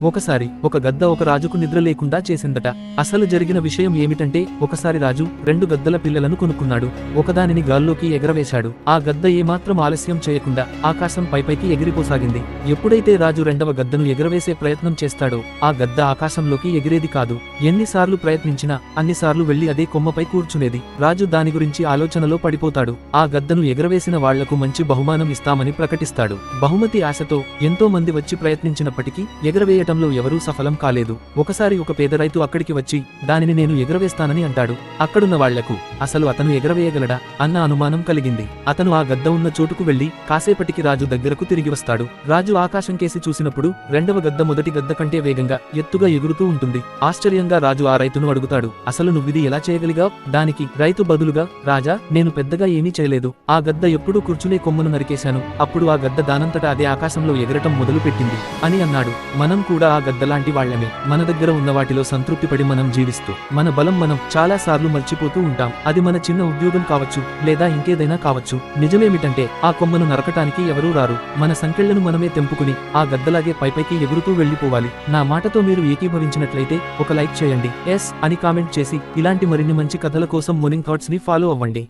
ఒకసారి ఒక గద్ద ఒక రాజుకు నిద్ర లేకుండా చేసిందట. అసలు జరిగిన విషయం ఏమిటంటే, ఒకసారి రాజు 2 గద్దల పిల్లలను కొనుక్కున్నాడు. ఒకదానిని గాల్లోకి ఎగరవేశాడు. ఆ గద్ద ఏమాత్రం ఆలస్యం చేయకుండా ఆకాశం పైపైకి ఎగిరిపోసాగింది. ఎప్పుడైతే రాజు 2వ గద్దను ఎగరవేసే ప్రయత్నం చేస్తాడో, ఆ గద్ద ఆకాశంలోకి ఎగిరేది కాదు. ఎన్నిసార్లు ప్రయత్నించినా అన్నిసార్లు వెళ్లి అదే కొమ్మపై కూర్చునేది. రాజు దాని గురించి ఆలోచనలో పడిపోతాడు. ఆ గద్దను ఎగరవేసిన వాళ్లకు మంచి బహుమానం ఇస్తామని ప్రకటిస్తాడు. బహుమతి ఆశతో ఎంతో మంది వచ్చి ప్రయత్నించినప్పటికీ ఎగరవేయటంలో ఎవరూ సఫలం కాలేదు. ఒకసారి ఒక పేద రైతు అక్కడికి వచ్చి దానిని నేను ఎగరవేస్తానని అంటాడు. అక్కడున్న వాళ్లకు అసలు అతను ఎగరవేయగలడా అన్న అనుమానం కలిగింది. అతను ఆ గద్ద ఉన్న చోటుకు వెళ్లి కాసేపటికి రాజు దగ్గరకు తిరిగి వస్తాడు. రాజు ఆకాశం కేసి చూసినప్పుడు 2వ గద్ద మొదటి గద్ద కంటే వేగంగా ఎత్తుగా ఎగురుతూ ఉంటుంది. ఆశ్చర్యంగా రాజు ఆ రైతును అడుగుతాడు, అసలు నువ్విది ఎలా చేయగలిగావ్? దానికి రైతు బదులుగా, రాజా, నేను పెద్దగా ఏమీ చేయలేదు. ఆ గద్ద ఎప్పుడూ కూర్చునే కొమ్మను నరికేశాను. అప్పుడు ఆ గద్ద దానంతటా అదే ఆకాశంలో ఎగరటం మొదలు పెట్టింది అని అన్నాడు. మనం కూడా ఆ గద్దలాంటి వాళ్లమే. మన దగ్గర ఉన్న వాటిలో సంతృప్తిపడి మనం జీవిస్తూ మన బలం మనం చాలా సార్లు మర్చిపోతూ ఉంటాం. అది మన చిన్న ఉద్యోగం కావచ్చు, లేదా ఇంకేదైనా కావచ్చు. నిజమేమిటంటే ఆ కొమ్మను నరకటానికి ఎవరూ రారు. మన సంకెళ్లను మనమే తెంపుకుని ఆ గద్దలాగే పైపైకి ఎగురుతూ వెళ్లిపోవాలి. నా మాటతో మీరు ఏకీభవించినట్లయితే ఒక లైక్ చేయండి, ఎస్ అని కామెంట్ చేసి ఇలాంటి మరిన్ని మంచి కథల కోసం మార్నింగ్ థాట్స్ ని ఫాలో అవ్వండి.